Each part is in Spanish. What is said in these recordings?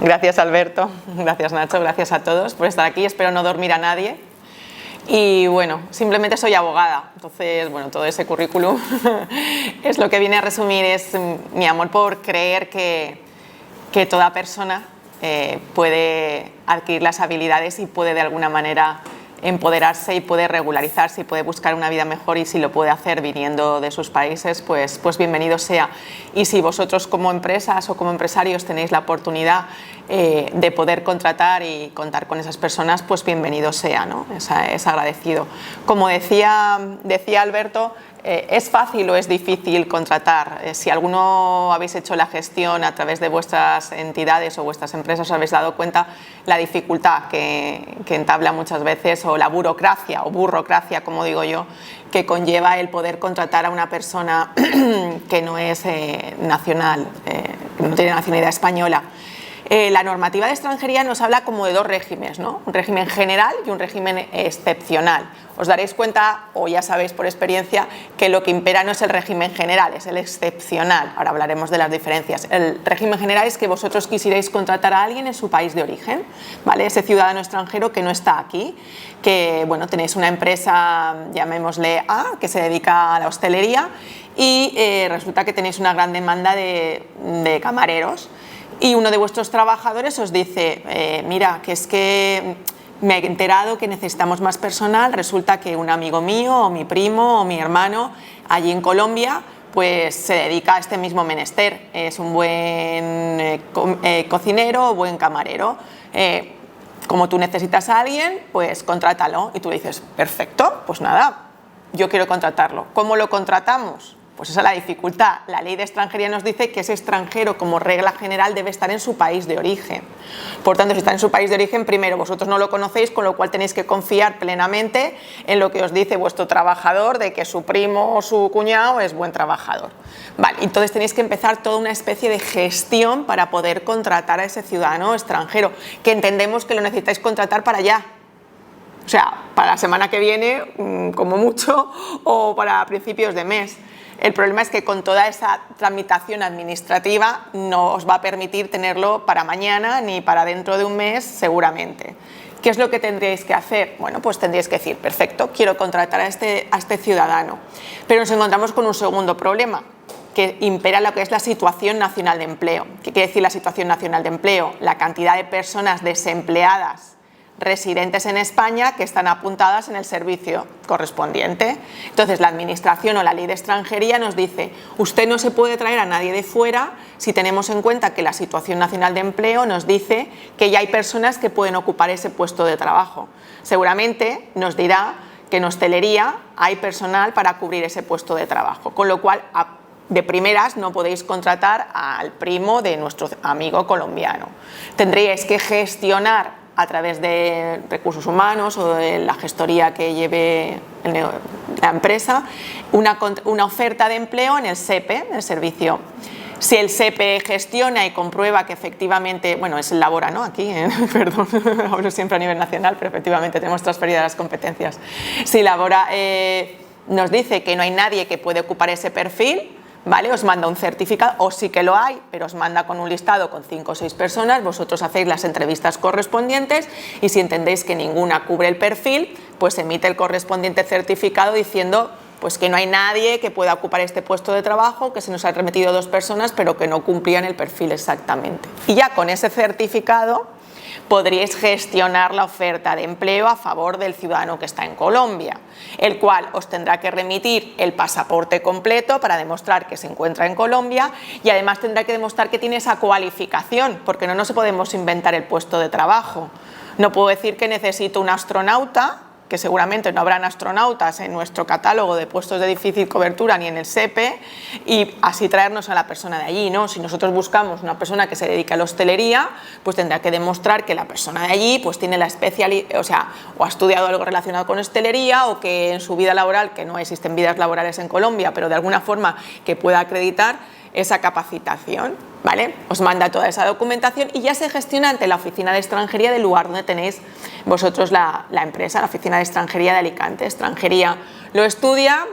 Gracias, Alberto. Gracias, Nacho. Gracias a todos por estar aquí. Espero no dormir a nadie. Y bueno, simplemente soy abogada. Entonces, bueno, todo ese currículum es lo que viene a resumir, es mi amor por creer que toda persona puede adquirir las habilidades y puede de alguna manera empoderarse y puede regularizarse y puede buscar una vida mejor, y si lo puede hacer viniendo de sus países, pues bienvenido sea. Y si vosotros como empresas o como empresarios tenéis la oportunidad de poder contratar y contar con esas personas, pues bienvenido sea, ¿no? Es agradecido. Como decía Alberto, ¿es fácil o es difícil contratar? Si alguno habéis hecho la gestión a través de vuestras entidades o vuestras empresas, os habéis dado cuenta la dificultad que entabla muchas veces, o la burocracia o burrocracia, como digo yo, que conlleva el poder contratar a una persona que no es nacional, que no tiene nacionalidad española. La normativa de extranjería nos habla como de dos regímenes, ¿no? Un régimen general y un régimen excepcional. Os daréis cuenta, o ya sabéis por experiencia, que lo que impera no es el régimen general, es el excepcional. Ahora hablaremos de las diferencias. El régimen general es que vosotros quisierais contratar a alguien en su país de origen, ¿vale? Ese ciudadano extranjero que no está aquí, que bueno, tenéis una empresa, llamémosle A, que se dedica a la hostelería, y resulta que tenéis una gran demanda de camareros. Y uno de vuestros trabajadores os dice, mira, que es que me he enterado que necesitamos más personal, resulta que un amigo mío o mi primo o mi hermano allí en Colombia pues se dedica a este mismo menester, es un buen cocinero o buen camarero. Como tú necesitas a alguien, pues contrátalo. Y tú le dices, perfecto, pues nada, yo quiero contratarlo. ¿Cómo lo contratamos? Pues esa es la dificultad. La ley de extranjería nos dice que ese extranjero, como regla general, debe estar en su país de origen. Por tanto, si está en su país de origen, primero, vosotros no lo conocéis, con lo cual tenéis que confiar plenamente en lo que os dice vuestro trabajador, de que su primo o su cuñado es buen trabajador. Vale, entonces tenéis que empezar toda una especie de gestión para poder contratar a ese ciudadano extranjero, que entendemos que lo necesitáis contratar para allá. O sea, para la semana que viene, como mucho, o para principios de mes. El problema es que con toda esa tramitación administrativa no os va a permitir tenerlo para mañana ni para dentro de un mes seguramente. ¿Qué es lo que tendríais que hacer? Bueno, pues tendríais que decir, perfecto, quiero contratar a este ciudadano. Pero nos encontramos con un segundo problema, que impera lo que es la situación nacional de empleo. ¿Qué quiere decir la situación nacional de empleo? La cantidad de personas desempleadas residentes en España que están apuntadas en el servicio correspondiente. Entonces la administración o la ley de extranjería nos dice, usted no se puede traer a nadie de fuera si tenemos en cuenta que la situación nacional de empleo nos dice que ya hay personas que pueden ocupar ese puesto de trabajo. Seguramente nos dirá que en hostelería hay personal para cubrir ese puesto de trabajo, con lo cual de primeras no podéis contratar al primo de nuestro amigo colombiano. Tendríais que gestionar a través de recursos humanos o de la gestoría que lleve la empresa, una oferta de empleo en el SEPE, el servicio. Si el SEPE gestiona y comprueba que efectivamente, bueno, es el Labora, ¿no? Aquí, perdón, hablo siempre a nivel nacional, pero efectivamente tenemos transferidas las competencias. Si Labora nos dice que no hay nadie que puede ocupar ese perfil, ¿vale? Os manda un certificado, o sí que lo hay, pero os manda con un listado con 5 o 6 personas, vosotros hacéis las entrevistas correspondientes y si entendéis que ninguna cubre el perfil, pues emite el correspondiente certificado diciendo pues que no hay nadie que pueda ocupar este puesto de trabajo, que se nos han remitido 2 personas pero que no cumplían el perfil exactamente. Y ya con ese certificado podríais gestionar la oferta de empleo a favor del ciudadano que está en Colombia, el cual os tendrá que remitir el pasaporte completo para demostrar que se encuentra en Colombia y además tendrá que demostrar que tiene esa cualificación, porque no nos podemos inventar el puesto de trabajo. No puedo decir que necesito un astronauta, que seguramente no habrán astronautas en nuestro catálogo de puestos de difícil cobertura ni en el SEPE, y así traernos a la persona de allí, ¿no? Si nosotros buscamos una persona que se dedica a la hostelería, pues tendrá que demostrar que la persona de allí pues tiene la especialidad, o sea, o ha estudiado algo relacionado con hostelería, o que en su vida laboral, que no existen vidas laborales en Colombia, pero de alguna forma que pueda acreditar esa capacitación, ¿vale? Os manda toda esa documentación y ya se gestiona ante la oficina de extranjería del lugar donde tenéis vosotros la empresa, la oficina de extranjería de Alicante. Extranjería lo estudia,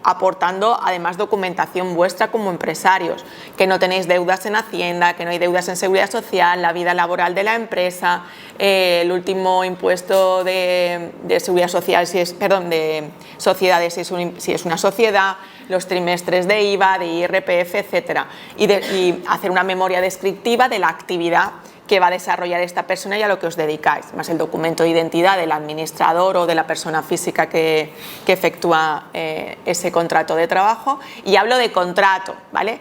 aportando además documentación vuestra como empresarios, que no tenéis deudas en Hacienda, que no hay deudas en Seguridad Social, la vida laboral de la empresa, el último impuesto de Seguridad Social, de sociedades si es una sociedad, los trimestres de IVA, de IRPF, etcétera, y hacer una memoria descriptiva de la actividad que va a desarrollar esta persona y a lo que os dedicáis, más el documento de identidad del administrador o de la persona física que efectúa ese contrato de trabajo. Y hablo de contrato, ¿vale?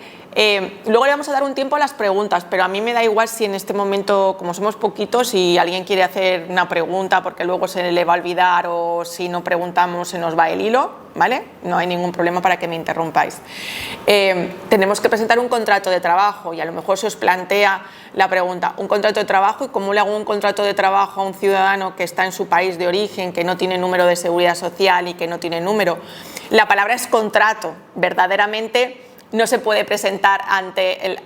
Luego le vamos a dar un tiempo a las preguntas, pero a mí me da igual si en este momento, como somos poquitos, si alguien quiere hacer una pregunta porque luego se le va a olvidar o si no preguntamos se nos va el hilo, ¿vale? No hay ningún problema para que me interrumpáis. Tenemos que presentar un contrato de trabajo y a lo mejor se os plantea la pregunta, ¿un contrato de trabajo? ¿Y cómo le hago un contrato de trabajo a un ciudadano que está en su país de origen, que no tiene número de seguridad social y que no tiene número? La palabra es contrato, verdaderamente no se puede presentar ante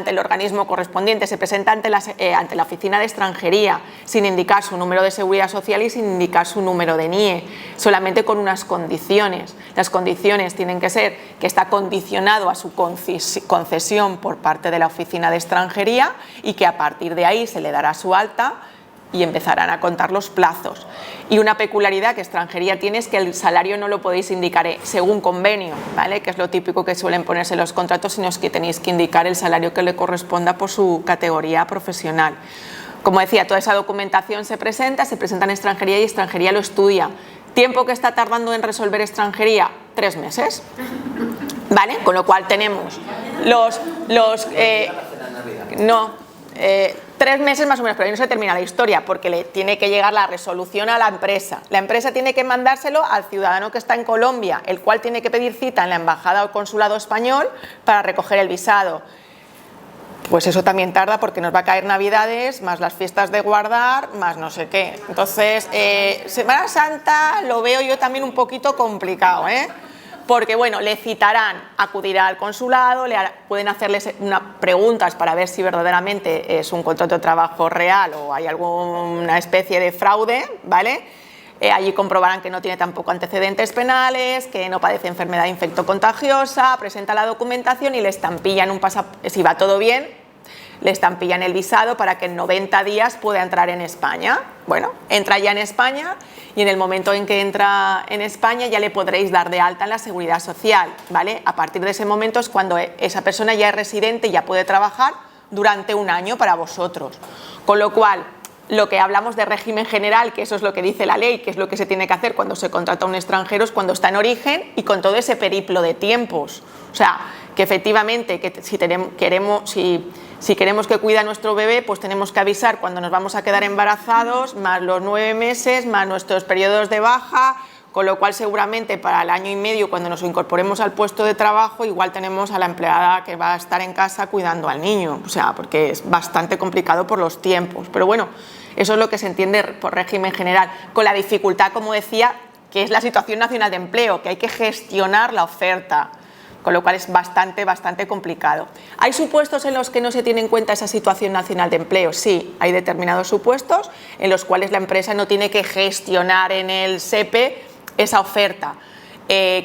el organismo correspondiente, se presenta ante la oficina de extranjería sin indicar su número de seguridad social y sin indicar su número de NIE, solamente con unas condiciones. Las condiciones tienen que ser que está condicionado a su concesión por parte de la oficina de extranjería y que a partir de ahí se le dará su alta y empezarán a contar los plazos. Y una peculiaridad que extranjería tiene es que el salario no lo podéis indicar según convenio, ¿vale? Que es lo típico que suelen ponerse en los contratos, sino que tenéis que indicar el salario que le corresponda por su categoría profesional. Como decía, toda esa documentación se presenta en extranjería y extranjería lo estudia. ¿Tiempo que está tardando en resolver extranjería? 3 meses, ¿vale? Con lo cual tenemos 3 meses más o menos, pero ahí no se termina la historia porque le tiene que llegar la resolución a la empresa. La empresa tiene que mandárselo al ciudadano que está en Colombia, el cual tiene que pedir cita en la embajada o consulado español para recoger el visado. Pues eso también tarda porque nos va a caer Navidades, más las fiestas de guardar, más no sé qué. Entonces, Semana Santa lo veo yo también un poquito complicado, ¿eh? Porque bueno, le citarán, acudirá al consulado, pueden hacerles preguntas para ver si verdaderamente es un contrato de trabajo real o hay alguna especie de fraude, ¿vale? Allí comprobarán que no tiene tampoco antecedentes penales, que no padece enfermedad infectocontagiosa, presenta la documentación y le estampillan un pasaporte, si va todo bien, le estampillan el visado para que en 90 días pueda entrar en España. Bueno, entra ya en España y en el momento en que entra en España ya le podréis dar de alta en la Seguridad Social, ¿vale? A partir de ese momento es cuando esa persona ya es residente y ya puede trabajar durante 1 año para vosotros. Con lo cual, lo que hablamos de régimen general, que eso es lo que dice la ley, que es lo que se tiene que hacer cuando se contrata a un extranjero, es cuando está en origen y con todo ese periplo de tiempos. O sea, que efectivamente, que si queremos que cuida a nuestro bebé, pues tenemos que avisar cuando nos vamos a quedar embarazados, más los 9 meses, más nuestros periodos de baja, con lo cual seguramente para el año y medio, cuando nos incorporemos al puesto de trabajo, igual tenemos a la empleada que va a estar en casa cuidando al niño, o sea, porque es bastante complicado por los tiempos. Pero bueno, eso es lo que se entiende por régimen general, con la dificultad, como decía, que es la situación nacional de empleo, que hay que gestionar la oferta, con lo cual es bastante complicado. ¿Hay supuestos en los que no se tiene en cuenta esa situación nacional de empleo? Sí, hay determinados supuestos en los cuales la empresa no tiene que gestionar en el SEPE esa oferta.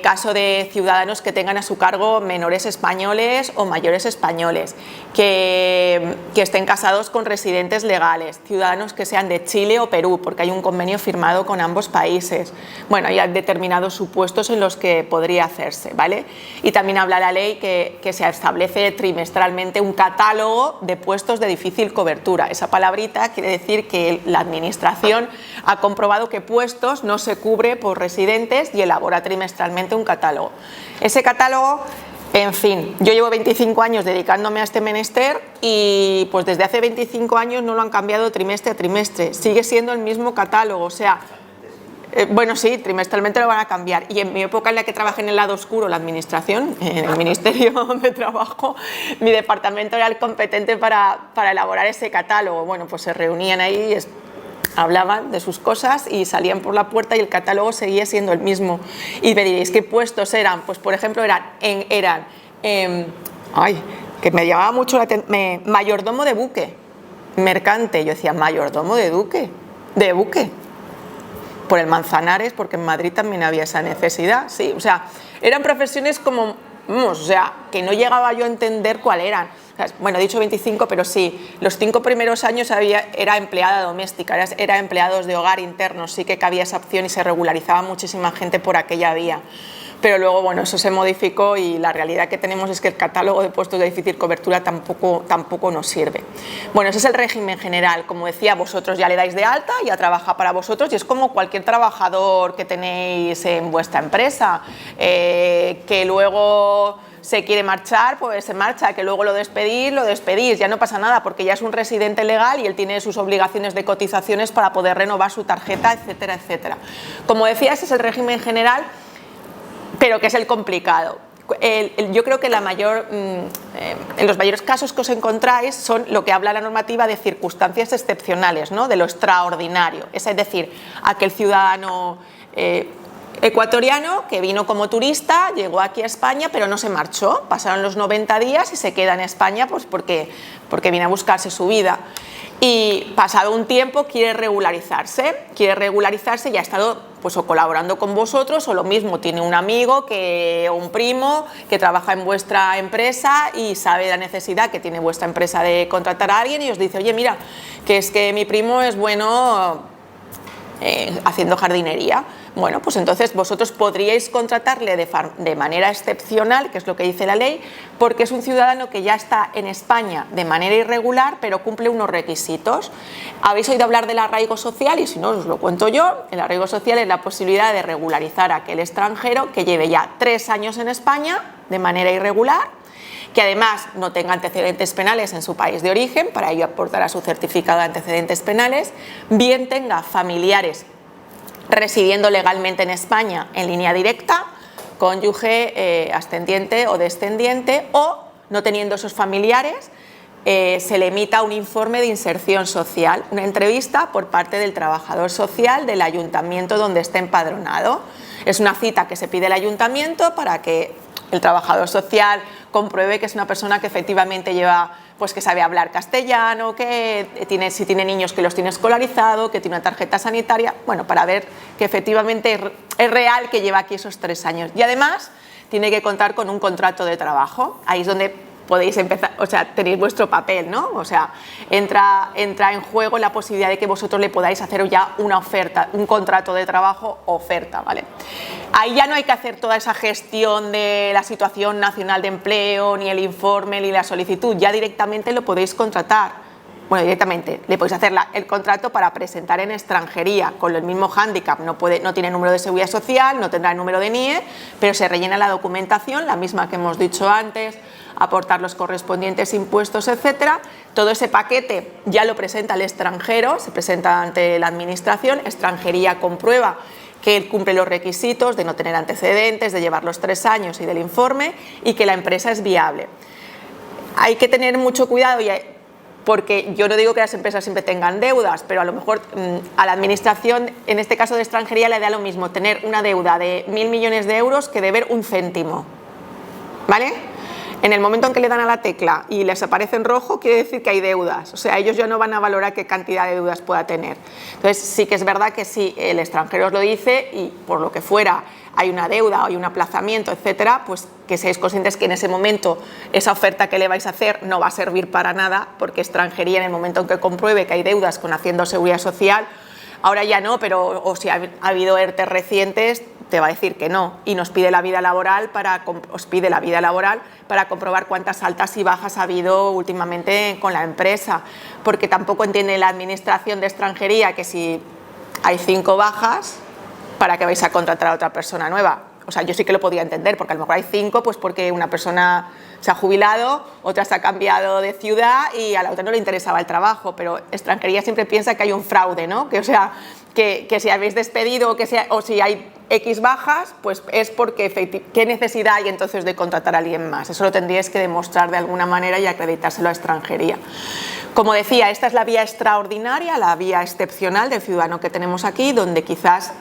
Caso de ciudadanos que tengan a su cargo menores españoles o mayores españoles, que estén casados con residentes legales, ciudadanos que sean de Chile o Perú, porque hay un convenio firmado con ambos países. Bueno, hay determinados supuestos en los que podría hacerse, ¿vale? Y también habla la ley que se establece trimestralmente un catálogo de puestos de difícil cobertura. Esa palabrita quiere decir que la administración ha comprobado que puestos no se cubre por residentes y elabora trimestralmente un catálogo. Ese catálogo, en fin, yo llevo 25 años dedicándome a este menester y pues desde hace 25 años no lo han cambiado trimestre a trimestre, sigue siendo el mismo catálogo, o sea, bueno, sí, trimestralmente lo van a cambiar. Y en mi época en la que trabajé en el lado oscuro, la administración, en el Ministerio de Trabajo, mi departamento era el competente para elaborar ese catálogo. Bueno, pues se reunían ahí y hablaban de sus cosas y salían por la puerta y el catálogo seguía siendo el mismo. Y me diréis, ¿qué puestos eran? Pues por ejemplo que me llamaba mucho la atención, mayordomo de buque, mercante. Yo decía, mayordomo de buque. por el Manzanares, porque en Madrid también había esa necesidad, sí, o sea, eran profesiones como, o sea, que no llegaba yo a entender cuál eran. Bueno, he dicho 25, pero sí, los 5 primeros años era empleada doméstica, era empleados de hogar internos, sí que cabía esa opción y se regularizaba muchísima gente por aquella vía. Pero luego, bueno, eso se modificó y la realidad que tenemos es que el catálogo de puestos de difícil cobertura tampoco nos sirve. Bueno, ese es el régimen general. Como decía, vosotros ya le dais de alta, ya trabaja para vosotros y es como cualquier trabajador que tenéis en vuestra empresa, que luego se quiere marchar, pues se marcha, que luego lo despedís, ya no pasa nada porque ya es un residente legal y él tiene sus obligaciones de cotizaciones para poder renovar su tarjeta, etcétera, etcétera. Como decía, ese es el régimen general, pero que es el complicado. Yo creo que en los mayores casos que os encontráis son lo que habla la normativa de circunstancias excepcionales, ¿no? De lo extraordinario, es decir, aquel ciudadano ecuatoriano que vino como turista, llegó aquí a España pero no se marchó, pasaron los 90 días y se queda en España pues porque viene a buscarse su vida y pasado un tiempo quiere regularizarse y ha estado pues o colaborando con vosotros o lo mismo, tiene un amigo o un primo que trabaja en vuestra empresa y sabe la necesidad que tiene vuestra empresa de contratar a alguien y os dice, oye mira, que es que mi primo es bueno haciendo jardinería. Bueno, pues entonces vosotros podríais contratarle de manera excepcional, que es lo que dice la ley, porque es un ciudadano que ya está en España de manera irregular, pero cumple unos requisitos. ¿Habéis oído hablar del arraigo social? Y si no, os lo cuento yo. El arraigo social es la posibilidad de regularizar a aquel extranjero que lleve ya 3 años en España de manera irregular, que además no tenga antecedentes penales en su país de origen, para ello aportará su certificado de antecedentes penales, bien tenga familiares residiendo legalmente en España en línea directa, cónyuge, ascendiente o descendiente, o no teniendo esos familiares, se le emita un informe de inserción social, una entrevista por parte del trabajador social del ayuntamiento donde esté empadronado. Es una cita que se pide al ayuntamiento para que el trabajador social compruebe que es una persona que efectivamente lleva, pues que sabe hablar castellano, que si tiene niños que los tiene escolarizado, que tiene una tarjeta sanitaria, bueno, para ver que efectivamente es real que lleva aquí esos 3 años. Y además tiene que contar con un contrato de trabajo, ahí es donde podéis empezar, o sea, tenéis vuestro papel, ¿no? O sea, entra en juego la posibilidad de que vosotros le podáis hacer ya una oferta, un contrato de trabajo, oferta, ¿vale? Ahí ya no hay que hacer toda esa gestión de la situación nacional de empleo, ni el informe, ni la solicitud, ya directamente lo podéis contratar. Bueno, directamente, le podéis hacer el contrato para presentar en extranjería, con el mismo hándicap, no tiene número de seguridad social, no tendrá el número de NIE, pero se rellena la documentación, la misma que hemos dicho antes, aportar los correspondientes impuestos, etcétera. Todo ese paquete ya lo presenta el extranjero, se presenta ante la administración, extranjería comprueba que él cumple los requisitos de no tener antecedentes, de llevar los 3 años y del informe, y que la empresa es viable. Hay que tener mucho cuidado porque yo no digo que las empresas siempre tengan deudas, pero a lo mejor a la administración, en este caso de extranjería, le da lo mismo tener una deuda de 1.000 millones de euros que deber 1 céntimo, ¿vale? En el momento en que le dan a la tecla y les aparece en rojo, quiere decir que hay deudas, o sea, ellos ya no van a valorar qué cantidad de deudas pueda tener. Entonces sí que es verdad que si el extranjero os lo dice y por lo que fuera hay una deuda o hay un aplazamiento, etcétera, pues que seáis conscientes que en ese momento esa oferta que le vais a hacer no va a servir para nada, porque extranjería, en el momento en que compruebe que hay deudas con Hacienda o Seguridad Social, ahora ya no, pero o si ha habido ERTE recientes, te va a decir que no, y os pide la vida laboral para comprobar cuántas altas y bajas ha habido últimamente con la empresa, porque tampoco entiende la administración de extranjería que si hay 5 bajas, ¿para qué vais a contratar a otra persona nueva? O sea, yo sí que lo podía entender, porque a lo mejor hay 5, pues porque una persona se ha jubilado, otra se ha cambiado de ciudad y a la otra no le interesaba el trabajo, pero extranjería siempre piensa que hay un fraude, ¿no? Que, o sea, que si habéis despedido o si hay X bajas, pues es porque ¿qué necesidad hay entonces de contratar a alguien más? Eso lo tendríais que demostrar de alguna manera y acreditárselo a extranjería. Como decía, esta es la vía extraordinaria, la vía excepcional del ciudadano que tenemos aquí, donde quizás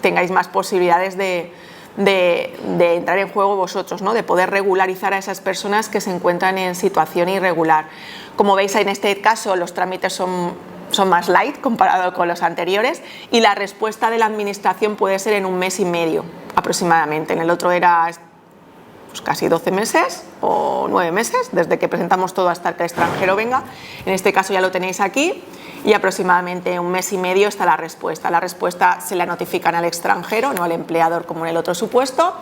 tengáis más posibilidades de entrar en juego vosotros, ¿no? De poder regularizar a esas personas que se encuentran en situación irregular. Como veis, en este caso los trámites son son más light comparado con los anteriores, y la respuesta de la administración puede ser en 1 mes y medio aproximadamente. En el otro era pues casi 12 meses o 9 meses, desde que presentamos todo hasta que el extranjero venga. En este caso ya lo tenéis aquí, y aproximadamente 1 mes y medio está la respuesta. La respuesta se la notifican al extranjero, no al empleador como en el otro supuesto,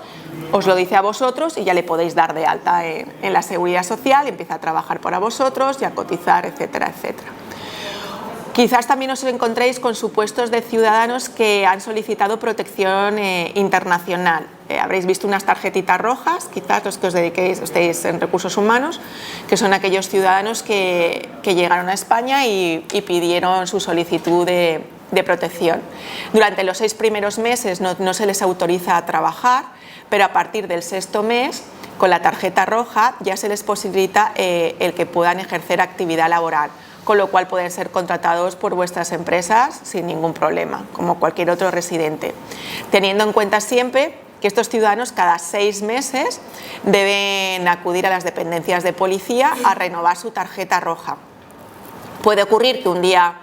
os lo dice a vosotros y ya le podéis dar de alta en la Seguridad Social, empieza a trabajar para vosotros y a cotizar, etcétera, etcétera. Quizás también os encontréis con supuestos de ciudadanos que han solicitado protección internacional. Habréis visto unas tarjetitas rojas, quizás los que os dediquéis, estéis en recursos humanos, que son aquellos ciudadanos que llegaron a España y pidieron su solicitud de protección. Durante los 6 primeros meses no se les autoriza a trabajar, pero a partir del 6º mes, con la tarjeta roja, ya se les posibilita el que puedan ejercer actividad laboral, con lo cual pueden ser contratados por vuestras empresas sin ningún problema, como cualquier otro residente. Teniendo en cuenta siempre que estos ciudadanos cada 6 meses deben acudir a las dependencias de policía a renovar su tarjeta roja. Puede ocurrir que un día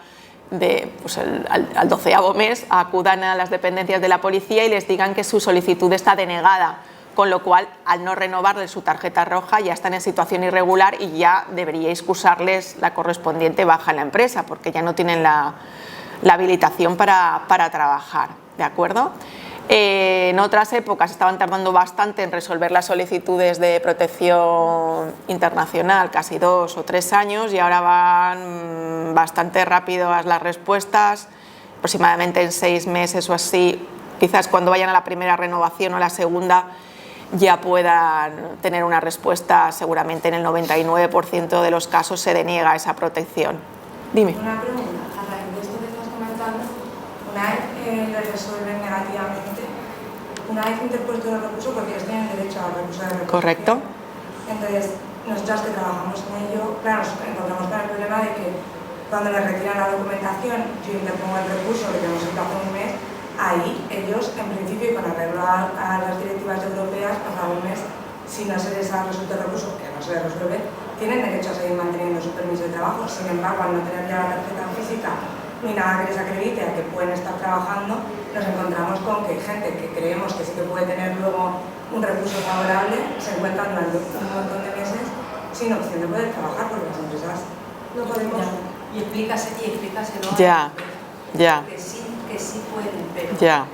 al 12º mes acudan a las dependencias de la policía y les digan que su solicitud está denegada, con lo cual al no renovarles su tarjeta roja ya están en situación irregular y ya deberíais cursarles la correspondiente baja en la empresa, porque ya no tienen la habilitación para trabajar, ¿de acuerdo? En otras épocas estaban tardando bastante en resolver las solicitudes de protección internacional, casi 2 o 3 años, y ahora van bastante rápidas las respuestas, aproximadamente en 6 meses o así. Quizás cuando vayan a la primera renovación o a la segunda ya puedan tener una respuesta. Seguramente en el 99% de los casos se deniega esa protección. Dime. Una pregunta, a raíz de esto que estás comentando, una vez lo resuelven negativamente, una vez interpuesto el recurso, porque ellos tienen derecho al recurso de recurso. Correcto. Entonces, nosotras que trabajamos en ello, claro, nos encontramos con el problema de que cuando les retiran la documentación, yo interpongo el recurso, que tenemos el plazo de 1 mes, ahí ellos, en principio, y con arreglo a las directivas europeas, pasado 1 mes, si no se les ha resuelto el recurso, que no se les resuelve, tienen derecho a seguir manteniendo su permiso de trabajo. Sin embargo, al no tener ya la tarjeta física ni nada que les acredite a que pueden estar trabajando, nos encontramos con que gente que creemos que sí que puede tener luego un recurso favorable se encuentran durante un montón de meses sin opción de poder trabajar, porque las empresas no podemos. Y explícaselo Ya. que sí pueden, pero... Ya.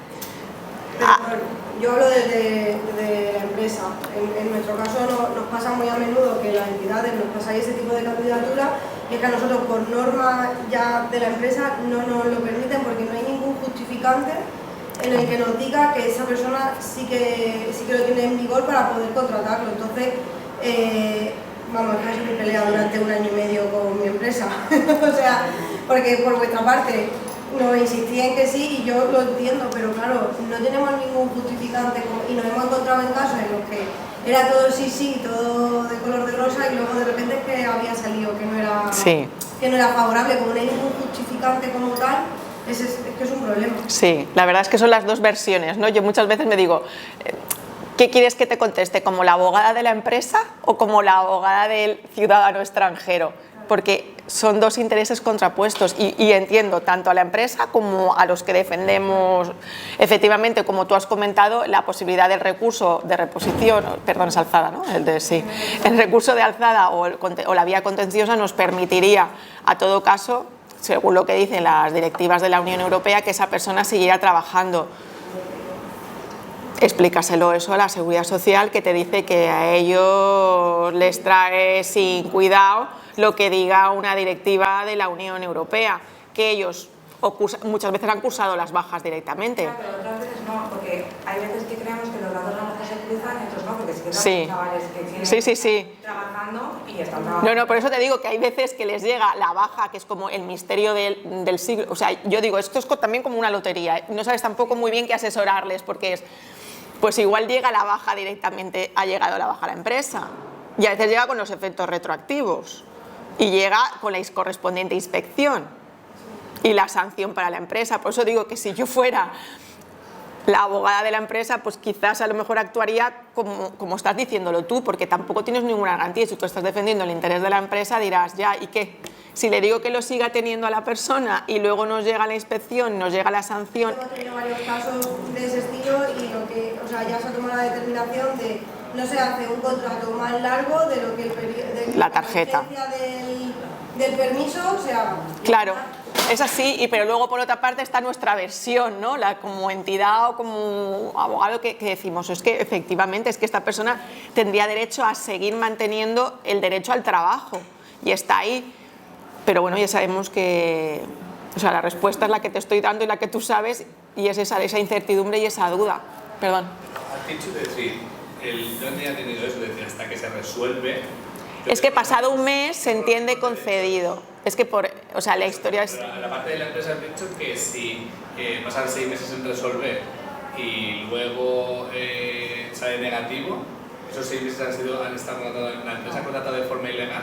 Yo hablo desde la empresa. En nuestro caso nos pasa muy a menudo que las entidades nos pasáis ese tipo de candidatura, y es que a nosotros por norma ya de la empresa no nos lo permiten, porque no hay ningún justificante en el que nos diga que esa persona sí que lo tiene en vigor para poder contratarlo. Entonces, vamos, casi me he peleado durante 1 año y medio con mi empresa. O sea, porque por vuestra parte nos insistía en que sí, y yo lo entiendo, pero claro, no tenemos ningún justificante, y nos hemos encontrado en casos en los que era todo sí, todo de color de rosa, y luego de repente es que había salido que no era favorable. Como no hay ningún justificante como tal, es que es un problema. Sí, la verdad es que son las dos versiones, ¿no? Yo muchas veces me digo, ¿qué quieres que te conteste? ¿Como la abogada de la empresa o como la abogada del ciudadano extranjero? Porque son dos intereses contrapuestos, y entiendo tanto a la empresa como a los que defendemos, efectivamente, como tú has comentado, la posibilidad del recurso de reposición, perdón, es alzada, ¿no? El recurso de alzada o la vía contenciosa nos permitiría, a todo caso, según lo que dicen las directivas de la Unión Europea, que esa persona siguiera trabajando. Explícaselo eso a la Seguridad Social, que te dice que a ellos les trae sin cuidado lo que diga una directiva de la Unión Europea, que ellos muchas veces han cursado las bajas directamente. Claro, pero otras veces no, porque hay veces que creemos que los datos a lo mejor se cruzan y otros no, porque sí que chavales que tienen trabajando y están trabajando. No, por eso te digo que hay veces que les llega la baja, que es como el misterio del siglo. O sea, yo digo, esto es también como una lotería, no sabes tampoco muy bien qué asesorarles, porque pues igual llega la baja directamente, ha llegado la baja a la empresa, y a veces llega con los efectos retroactivos, y llega con la correspondiente inspección y la sanción para la empresa. Por eso digo que si yo fuera la abogada de la empresa, pues quizás a lo mejor actuaría como estás diciéndolo tú, porque tampoco tienes ninguna garantía. Si tú estás defendiendo el interés de la empresa, dirás, ya, ¿y qué? si le digo que lo siga teniendo a la persona y luego nos llega la inspección, nos llega la sanción. Hemos tenido varios casos de ese estilo y lo que, o sea, ya se ha tomado la determinación de no se hace un contrato más largo de lo que la tarjeta del permiso se haga. Claro. Es así, pero luego por otra parte está nuestra versión, ¿no? Como entidad o como abogado que decimos, es que efectivamente es que esta persona tendría derecho a seguir manteniendo el derecho al trabajo y está ahí, pero bueno, ya sabemos que, o sea, la respuesta es la que te estoy dando y la que tú sabes y es esa incertidumbre y esa duda. Perdón. Has dicho decir, yo no había tenido eso, decir, hasta que se resuelve. Es que pasado un mes se entiende concedido. Es que o sea, la historia es... Pero la parte de la empresa has dicho que si pasan 6 meses en resolver y luego sale negativo, esos 6 meses han estado contratados, la empresa ha contratado de forma ilegal,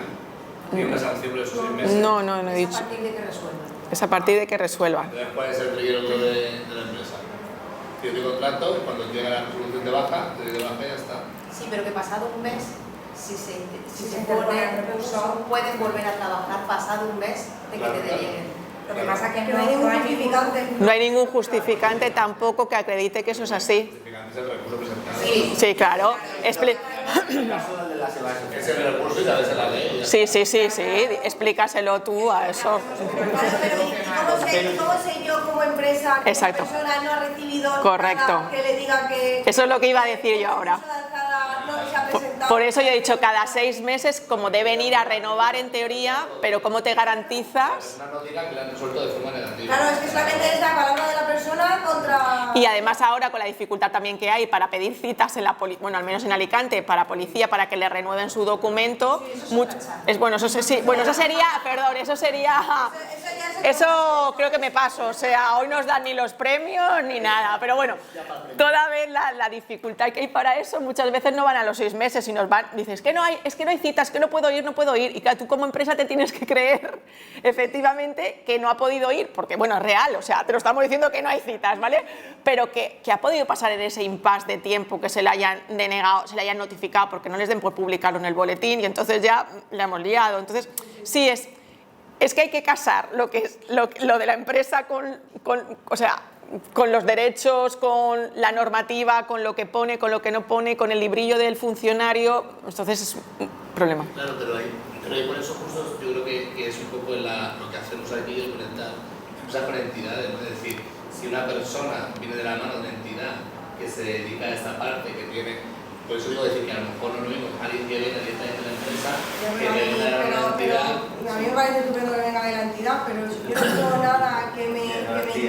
¿tiene una sanción por esos 6 meses? No he dicho. Es a partir de que resuelva. Es a partir de que resuelva. Entonces, ¿cuál es el reguero de la empresa? Yo te contrato y cuando llega la resolución de baja, te doy de baja y ya está. Sí, pero que pasado un mes, si se interpone pone el recurso, pueden volver a trabajar pasado un mes de que Claro, te claro. denieguen. Lo que pasa es que No hay ningún justificante. No hay ningún justificante tampoco que acredite que eso es así. Justificante es el recurso presentado. Sí. Sí, claro. Es el recurso y a veces la ley. Sí. Explícaselo tú a eso. ¿Cómo sé yo como empresa que Exacto. esa persona no ha recibido Correcto. nada que le diga que... Eso es lo que iba a decir yo ahora. No se ha presentado? Por eso yo he dicho cada 6 meses como deben ir a renovar en teoría, pero ¿cómo te garantizas? Una no diga que la han resuelto de forma negativa. Claro, es que solamente es la palabra de la persona contra... Y además ahora con la dificultad también que hay para pedir citas en la bueno, al menos en Alicante, para policía, para que le renueven su documento, eso sería, perdón, eso creo que me paso, o sea, hoy no nos dan ni los premios ni nada, pero bueno, toda vez la dificultad que hay para eso, muchas veces no van a los 6 meses y nos van, dices, es que no hay citas, que no puedo ir, y claro, tú como empresa te tienes que creer efectivamente que no ha podido ir, porque bueno, es real, o sea, te lo estamos diciendo que no hay citas, ¿vale? Pero que ha podido pasar en ese impasse de tiempo que se le hayan denegado, se le hayan notificado porque no les den por publicarlo en el boletín y entonces ya le hemos liado. Entonces, sí, es que hay que casar lo que es lo de la empresa con los derechos, con la normativa, con lo que pone, con lo que no pone, con el librillo del funcionario. Entonces es un problema. Claro, pero ahí por eso justo yo creo que es un poco lo que hacemos aquí, el conectar empresas con entidades, ¿no? Es decir, si una persona viene de la mano de una entidad que se dedica a esta parte, que tiene, por eso digo decir que a lo mejor no lo mismo alguien que viene directamente de la empresa, que viene de la entidad. A mí me parece estupendo que venga de la entidad, pero yo no tengo nada que me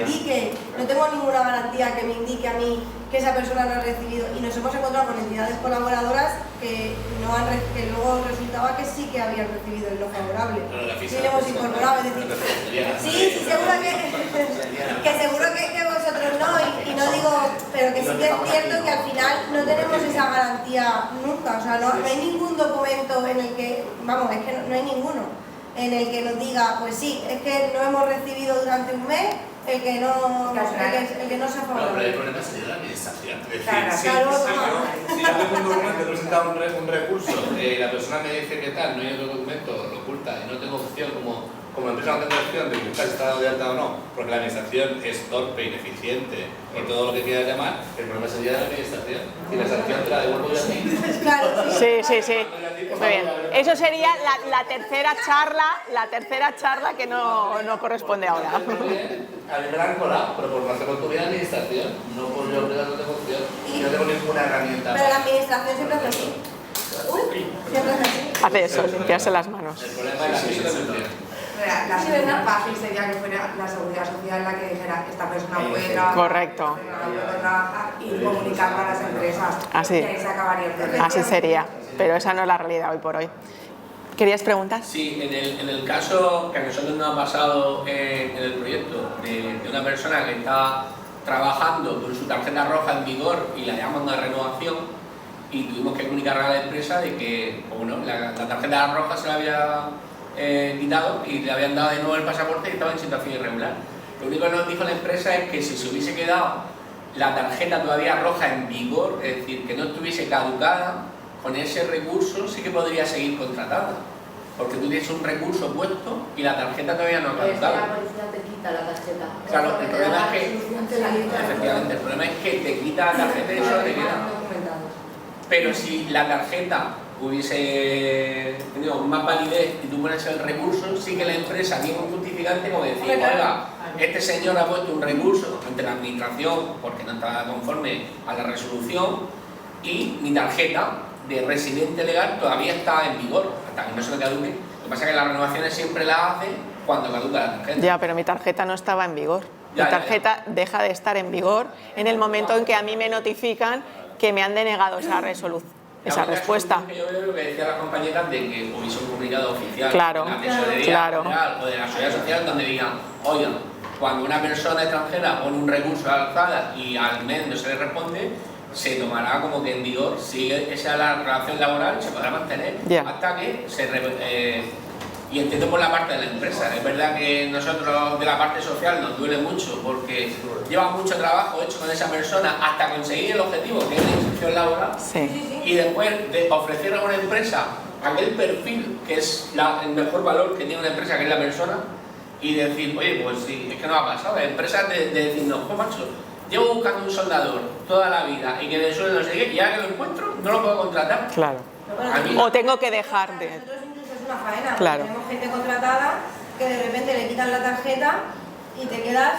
indique, no tengo ninguna garantía que me indique a mí que esa persona no ha recibido, y nos hemos encontrado con entidades colaboradoras que luego resultaba que sí que habían recibido el no favorable. Sí le hemos incorporado, es decir, sí, seguro que seguro que vosotros no, y no digo, pero que sí que es cierto que al final no tenemos esa garantía nunca, o sea, no hay ningún documento en el que, vamos, es que no hay ninguno en el que nos diga, pues sí, es que no hemos recibido durante un mes el que no se ha No, pero el favorable. problema sería la administración. Es decir, Claro, si Si yo tengo un documento, he presentado un recurso, la persona me dice que tal, no hay otro documento, lo oculta y no tengo opción como empresa no tengo opción de buscar si está dado de alta o no, porque la administración es torpe, ineficiente y todo lo que quieras llamar, el problema sería de la administración. Y la sanción te la devuelvo yo a ti. Claro, Sí. Muy bien. Eso sería la tercera charla que no corresponde ahora. A mí me la han colado, pero por no hacer autoridad de administración, no por yo empresa no tengo opción, y no tengo ninguna herramienta. pero la administración siempre hace así. Siempre hace así. Hace eso, limpiarse las manos. El problema es la administración. La solución fácil sería que fuera la seguridad social la que dijera esta persona puede trabajar, Correcto. esta persona no puede trabajar, y comunicarlo a las empresas. Así. Y ahí se acabaría el problema. Así sería, pero esa no es la realidad hoy por hoy. ¿Querías preguntar? Sí, en el caso que a nosotros nos ha pasado en el proyecto de una persona que estaba trabajando con su tarjeta roja en vigor y la llaman a renovación y tuvimos que comunicar a la empresa de que la tarjeta roja se la había quitado y le habían dado de nuevo el pasaporte y estaba en situación irregular. Lo único que nos dijo la empresa es que si se hubiese quedado la tarjeta todavía roja en vigor, es decir, que no estuviese caducada, con ese recurso sí que podría seguir contratada. porque tú tienes un recurso puesto y la tarjeta todavía no ha Pero es que caducado. la policía te quita la tarjeta. Claro, el Porque te problema da es que, resolución, te la quita. efectivamente, el problema es que te quita la tarjeta y eso te queda. Documentados. Pero si la tarjeta hubiese tenido más validez y tú pones el recurso, sí que la empresa tiene un justificante como decir, oiga, este señor ha puesto un recurso ante la administración porque no está conforme a la resolución y mi tarjeta de residente legal todavía está en vigor hasta que no se me caduque. Lo que pasa es que las renovaciones siempre las hace cuando caduca la tarjeta. Ya, pero mi tarjeta no estaba en vigor. Ya, Mi tarjeta deja de estar en vigor en el momento en que a mí me notifican que me han denegado esa resolución, esa respuesta. Que yo veo lo que decían las compañeras de que hubiese un comunicado oficial Claro, de la Tesorería claro. General o de la Seguridad Social donde digan, oigan, cuando una persona extranjera pone un recurso a la alzada y al mes no se le responde, se tomará como que en vigor, si esa es la relación laboral, se podrá mantener hasta que se y entiendo por la parte de la empresa. Es verdad que nosotros de la parte social nos duele mucho porque lleva mucho trabajo hecho con esa persona hasta conseguir el objetivo que es la inserción laboral. Sí. Y después de ofrecer a una empresa aquel perfil que es el mejor valor que tiene una empresa, que es la persona, y decir, oye, pues sí, es que no ha pasado. La empresa de decirnos, pues macho, llevo buscando un soldador toda la vida y que de sueldo no sé qué, y ahora que lo encuentro, no lo puedo contratar. Claro. A mí- O tengo que dejar de... Nosotros incluso es una faena, Claro. tenemos gente contratada que de repente le quitan la tarjeta y te quedas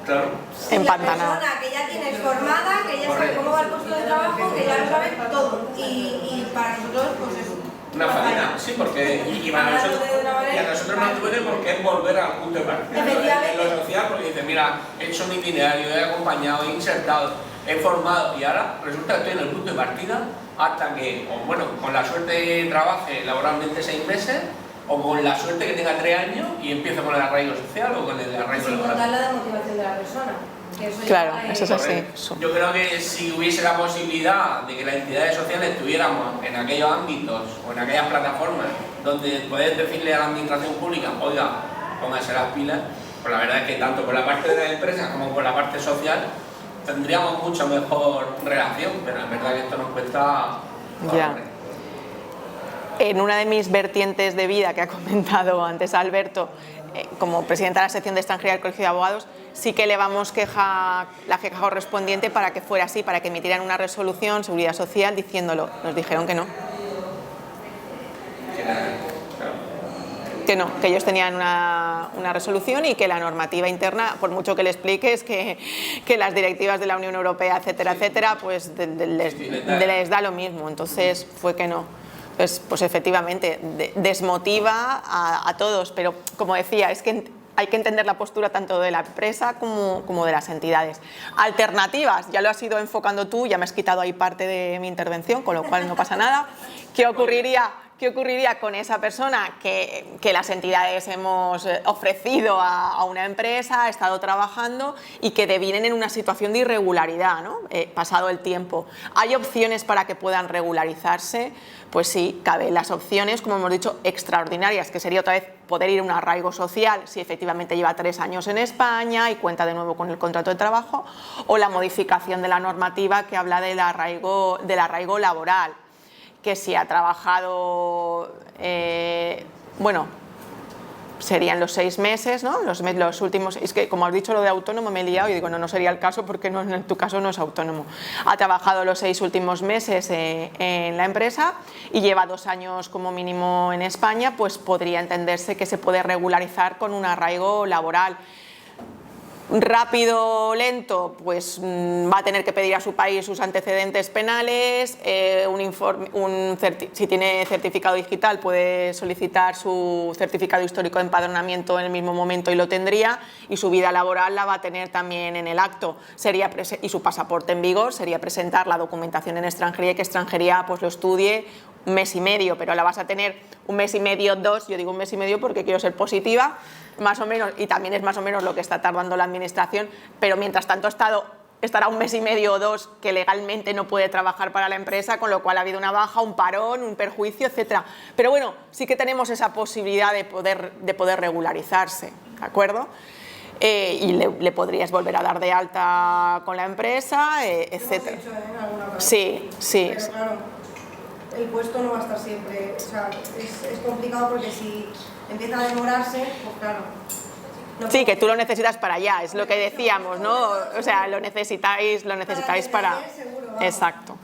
Claro. sin la Empantanado. persona que ya tienes formada, que ya sabe cómo va el puesto de trabajo, que ya lo sabe todo. Y para nosotros, pues es Una faena, sí, porque y a nosotros nos duele porque es volver al punto de partida. Efectivamente. En lo social, porque dice, mira, he hecho un itinerario, he acompañado, he insertado, he formado y ahora resulta que estoy en el punto de partida hasta que, o bueno, con la suerte trabaje laboralmente 6 meses o con la suerte que tenga 3 años y empiezo con el arraigo social o con el arraigo sin contar laboral. la desmotivación de la persona. Que eso ya Claro, trae- eso es así. Correcto. Yo creo que si hubiese la posibilidad de que las entidades sociales estuviéramos en aquellos ámbitos o en aquellas plataformas donde poder decirle a la administración pública, oiga, póngase las pilas, pues la verdad es que tanto por la parte de las empresas como por la parte social tendríamos mucho mejor relación, pero es verdad que esto nos cuesta... Ya. En una de mis vertientes de vida que ha comentado antes Alberto, como presidenta de la sección de extranjería del Colegio de Abogados, sí que elevamos la queja correspondiente para que fuera así, para que emitieran una resolución, Seguridad Social, diciéndolo. Nos dijeron que no. Que no, que ellos tenían una resolución y que la normativa interna, por mucho que le expliques que las directivas de la Unión Europea, etcétera, etcétera, pues les da lo mismo. Entonces fue que no. Pues efectivamente, desmotiva a todos, pero como decía, es que hay que entender la postura tanto de la empresa como de las entidades. Alternativas, ya lo has ido enfocando tú, ya me has quitado ahí parte de mi intervención, con lo cual no pasa nada. ¿Qué ocurriría con esa persona que las entidades hemos ofrecido a una empresa, ha estado trabajando y que devienen en una situación de irregularidad, ¿no? Pasado el tiempo? ¿Hay opciones para que puedan regularizarse? Pues sí, caben las opciones, como hemos dicho, extraordinarias, que sería otra vez poder ir a un arraigo social si efectivamente lleva 3 años en España y cuenta de nuevo con el contrato de trabajo, o la modificación de la normativa que habla del arraigo laboral, que si ha trabajado, serían los 6 meses, ¿no? Los últimos, es que como has dicho lo de autónomo me he liado y digo, no sería el caso porque no, en tu caso no es autónomo. Ha trabajado los 6 últimos meses en la empresa y lleva 2 años como mínimo en España, pues podría entenderse que se puede regularizar con un arraigo laboral. Rápido, lento, pues va a tener que pedir a su país sus antecedentes penales, si tiene certificado digital puede solicitar su certificado histórico de empadronamiento en el mismo momento y lo tendría, y su vida laboral la va a tener también en el acto, y su pasaporte en vigor, sería presentar la documentación en extranjería y que extranjería pues lo estudie 1 mes y medio, pero la vas a tener 1 mes y medio, 2, yo digo 1 mes y medio porque quiero ser positiva, más o menos, y también es más o menos lo que está tardando la administración, pero mientras tanto estará 1 mes y medio o 2 que legalmente no puede trabajar para la empresa, con lo cual ha habido una baja, un parón, un perjuicio, etcétera. Pero bueno, sí que tenemos esa posibilidad de poder regularizarse, ¿de acuerdo? Y le podrías volver a dar de alta con la empresa, etcétera. En alguna ocasión. Sí. Pero claro, el puesto no va a estar siempre, o sea, es complicado porque si empieza a demorarse, pues claro. No Sí, que tú lo necesitas para allá, es lo que decíamos, ¿no? O sea, lo necesitáis para... seguro, vamos. Exacto.